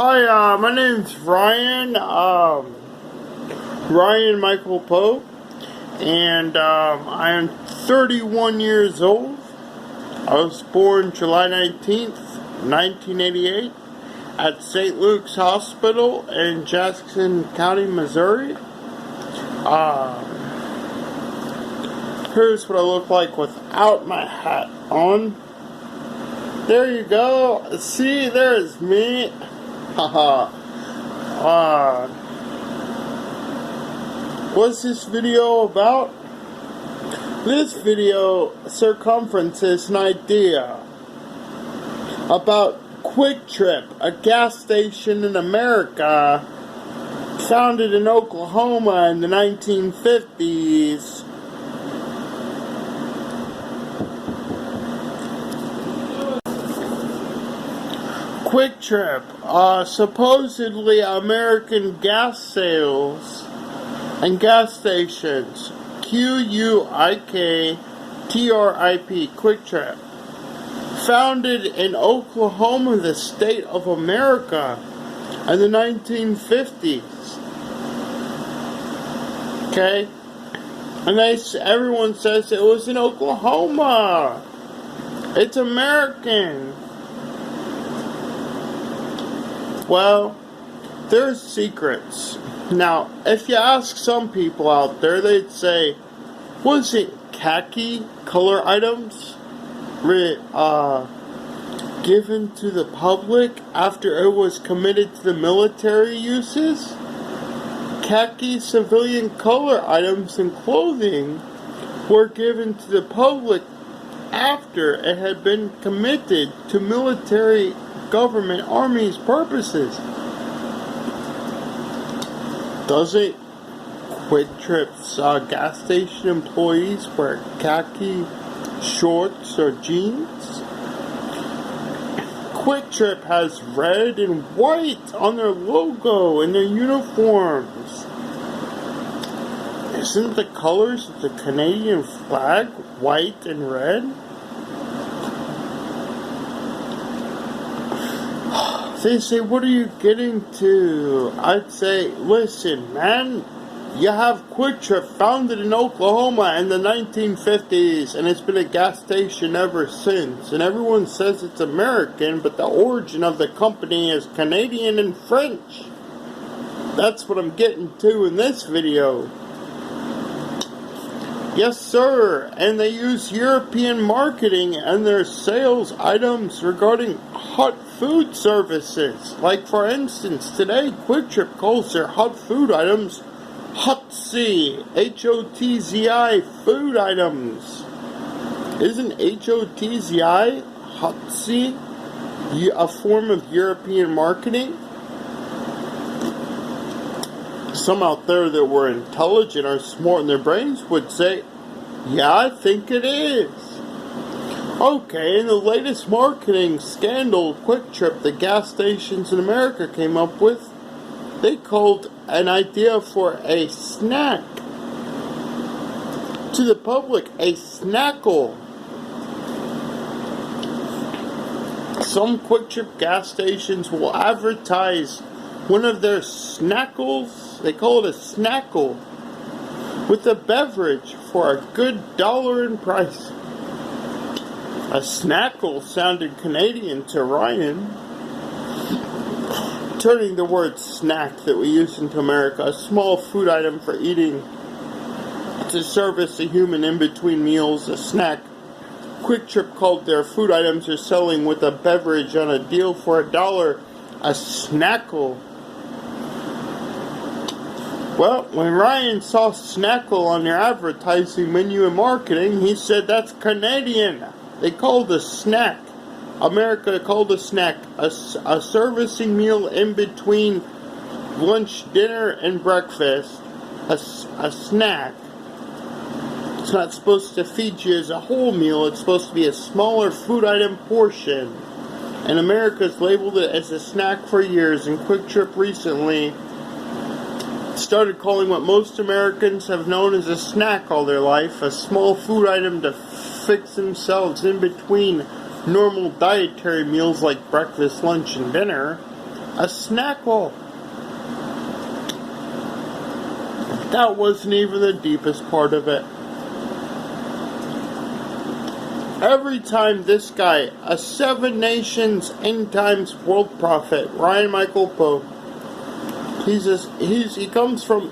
Hi, my name's Ryan, Ryan Michael Poe, and I am 31 years old. I was born July 19th, 1988, at St. Luke's Hospital in Jackson County, Missouri. Here's what I look like without my hat on. There you go. See, there's me. Haha. What's this video about? This video circumferences an idea about Quick Trip, a gas station in America founded in Oklahoma in the 1950s. Quick Trip, supposedly American gas sales and gas stations. Q-U-I-K-T-R-I-P, Quick Trip. Founded in Oklahoma, the state of America, in the 1950s. Okay? And everyone says it was in Oklahoma. It's American. Well, there's secrets. Now, if you ask some people out there, they'd say, was it khaki color items given to the public after it was committed to the military uses? Khaki civilian color items and clothing were given to the public after it had been committed to military government army's purposes. Doesn't Quick Trip's gas station employees wear khaki shorts or jeans? Quick Trip has red and white on their logo and their uniforms. Isn't the colors of the Canadian flag white and red? They say, what are you getting to? I'd say, listen, man, you have Quick Trip founded in Oklahoma in the 1950s, and it's been a gas station ever since. And everyone says it's American, but the origin of the company is Canadian and French. That's what I'm getting to in this video. Yes, sir, and they use European marketing and their sales items regarding hot food services. Like, for instance, today Quick Trip calls their hot food items HOTZI, H-O-T-Z-I, food items. Isn't H-O-T-Z-I, HOTZI, a form of European marketing? Some out there that were intelligent or smart in their brains would say, yeah, I think it is. Okay, in the latest marketing scandal Quick Trip, the gas stations in America came up with, they called an idea for a snack to the public, a snackle. Some Quick Trip gas stations will advertise one of their snackles, they call it a snackle, with a beverage for a good $1 in price. A snackle sounded Canadian to Ryan. Turning the word snack that we use into America, a small food item for eating to service a human in between meals, a snack. Quick Trip called their food items they're selling with a beverage on a deal for $1, a snackle. Well, when Ryan saw snackle on their advertising menu and marketing, he said that's Canadian. They called a snack. America called a snack a servicing meal in between lunch, dinner, and breakfast. A snack. It's not supposed to feed you as a whole meal. It's supposed to be a smaller food item portion. And America's labeled it as a snack for years. And Quick Trip recently started calling what most Americans have known as a snack all their life, a small food item to fix themselves in between normal dietary meals like breakfast, lunch, and dinner. A snackle. That wasn't even the deepest part of it. Every time this guy, a 7 nations end times world prophet, Ryan Michael Poe, he comes from,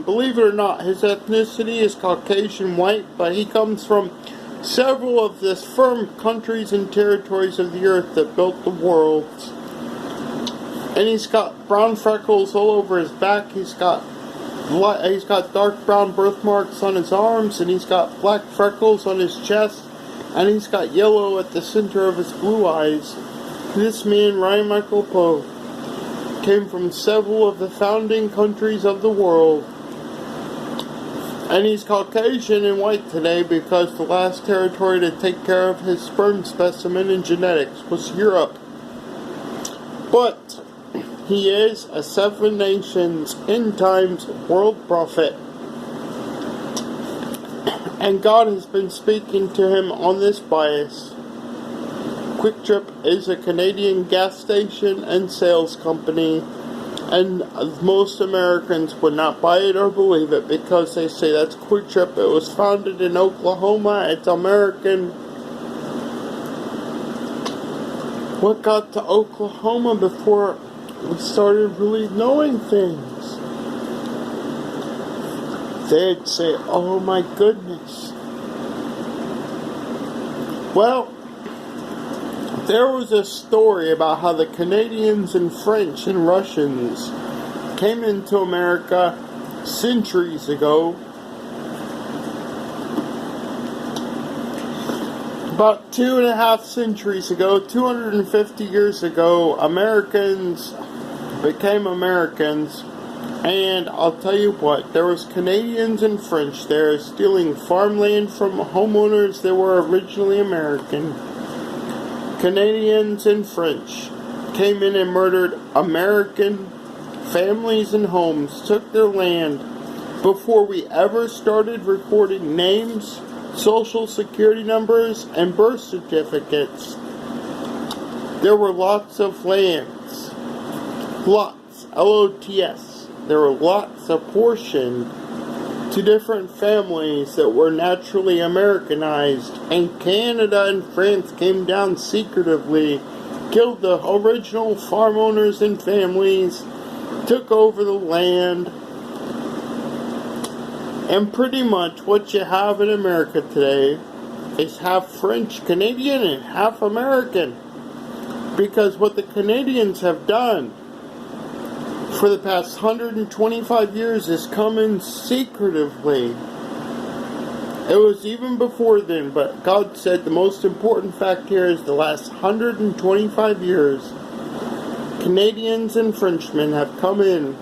believe it or not, his ethnicity is Caucasian white, but he comes from several of the firm countries and territories of the earth that built the world. And he's got brown freckles all over his back. He's got dark brown birthmarks on his arms, and he's got black freckles on his chest, and he's got yellow at the center of his blue eyes. This man, Ryan Michael Poe, came from several of the founding countries of the world. And he's Caucasian and white today because the last territory to take care of his sperm specimen and genetics was Europe. But he is a 7 nations end times world prophet. And God has been speaking to him on this bias. Quick Trip is a Canadian gas station and sales company, and most Americans would not buy it or believe it because they say that's Quick Trip. It was founded in Oklahoma. It's American. What got to Oklahoma before we started really knowing things? They'd say, oh my goodness. Well, there was a story about how the Canadians and French and Russians came into America centuries ago. About 2.5 centuries ago, 250 years ago, Americans became Americans. And I'll tell you what, there was Canadians and French there stealing farmland from homeowners that were originally American. Canadians and French came in and murdered American families and homes, took their land before we ever started recording names, social security numbers, and birth certificates. There were lots of lands, lots, L-O-T-S. There were lots apportioned to different families that were naturally Americanized, and Canada and France came down secretively, killed the original farm owners and families, took over the land, and pretty much what you have in America today is half French Canadian and half American. Because what the Canadians have done for the past 125 years is come in secretively. It was even before then, but God said the most important fact here is the last 125 years, Canadians and Frenchmen have come in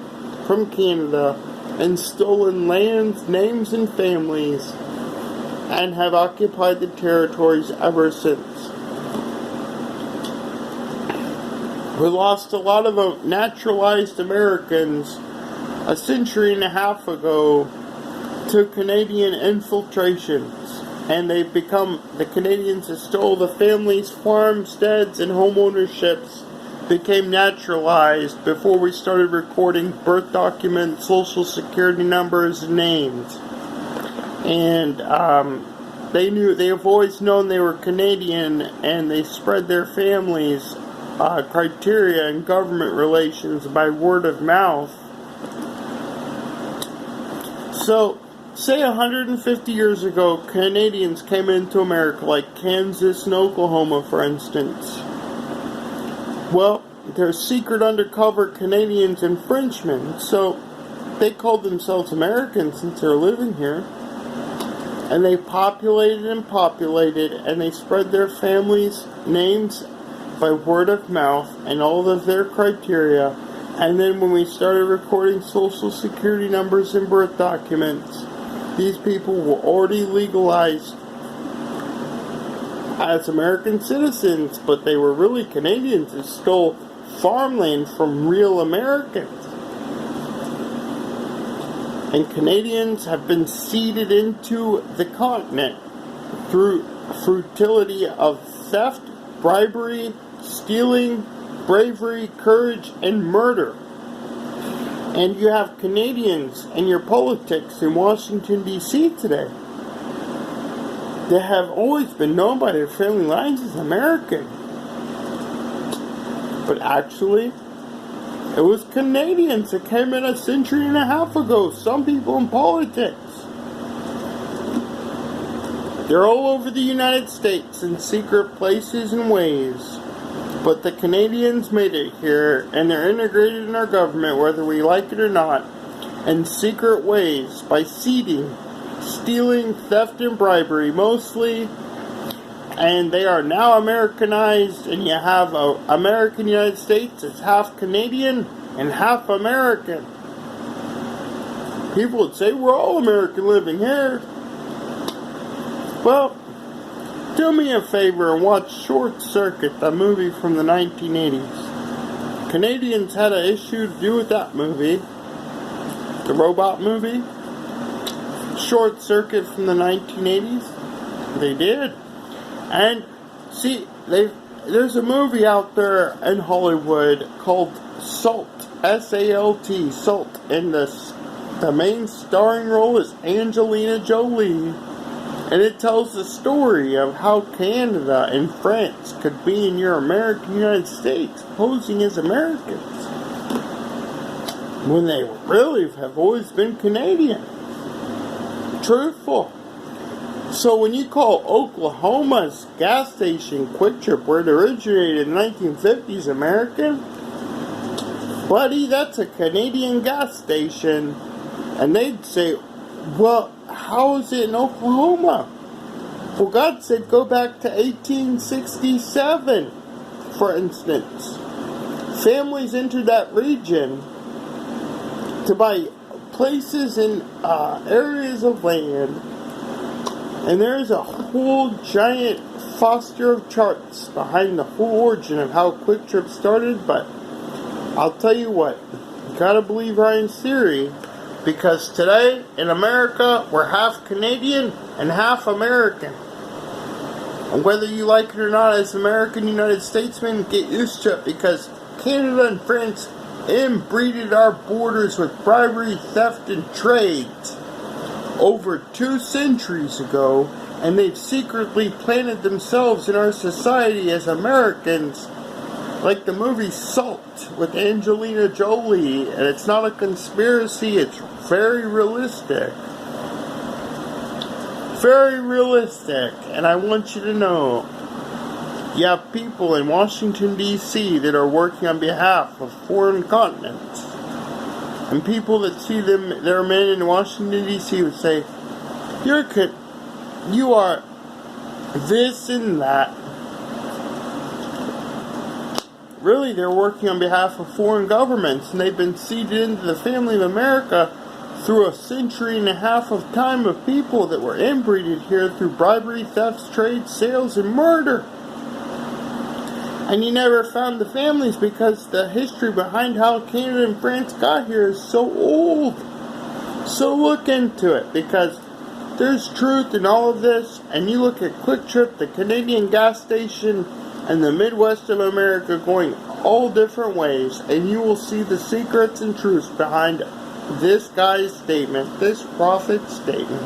from Canada and stolen lands, names, and families, and have occupied the territories ever since. We lost a lot of naturalized Americans a century and a half ago to Canadian infiltrations, and they've become, the Canadians that stole the families, farmsteads, and home ownerships became naturalized before we started recording birth documents, social security numbers, and names. And they've always known they were Canadian, and they spread their families' criteria and government relations by word of mouth. So, say 150 years ago, Canadians came into America, like Kansas and Oklahoma, for instance. Well, they're secret undercover Canadians and Frenchmen, so they called themselves Americans since they're living here. And they populated, and they spread their families' names by word of mouth and all of their criteria. And then when we started recording social security numbers and birth documents, these people were already legalized as American citizens, but they were really Canadians that stole farmland from real Americans. And Canadians have been seeded into the continent through futility of theft, bribery, stealing, bravery, courage, and murder. And you have Canadians in your politics in Washington, D.C. today that have always been known by their family lines as American. But actually, it was Canadians that came in a century and a half ago. Some people in politics. They're all over the United States in secret places and ways. But the Canadians made it here, and they're integrated in our government, whether we like it or not, in secret ways, by seeding, stealing, theft, and bribery, mostly. And they are now Americanized, and you have American United States is half Canadian and half American. People would say, we're all American living here. Well, do me a favor and watch Short Circuit, the movie from the 1980s. Canadians had an issue to do with that movie. The robot movie. Short Circuit from the 1980s. They did. And, see, there's a movie out there in Hollywood called Salt. S-A-L-T, Salt. And the main starring role is Angelina Jolie. And it tells the story of how Canada and France could be in your American United States, posing as Americans, when they really have always been Canadian. Truthful. So when you call Oklahoma's gas station Quick Trip, where it originated in the 1950s, American, buddy, that's a Canadian gas station. And they'd say, well, how is it in Oklahoma? Well, God said go back to 1867, for instance. Families entered that region to buy places in areas of land, and there's a whole giant foster of charts behind the whole origin of how Quick Trip started. But I'll tell you what, you gotta believe Ryan's theory. Because today, in America, we're half Canadian and half American. And whether you like it or not, as American United Statesmen, get used to it. Because Canada and France inbreeded our borders with bribery, theft, and trade over 2 centuries ago. And they've secretly planted themselves in our society as Americans. Like the movie Salt with Angelina Jolie. And it's not a conspiracy, it's very realistic. Very realistic. And I want you to know, you have people in Washington, D.C. that are working on behalf of foreign continents. And people that see them, their men in Washington, D.C. would say, you are this and that. Really, they're working on behalf of foreign governments, and they've been seeded into the family of America through a century and a half of time of people that were inbreeded here through bribery, thefts, trade, sales, and murder. And you never found the families because the history behind how Canada and France got here is so old. So look into it, because there's truth in all of this. And you look at Quick Trip, the Canadian gas station, and the Midwest of America going all different ways, and you will see the secrets and truths behind this guy's statement, this prophet's statement.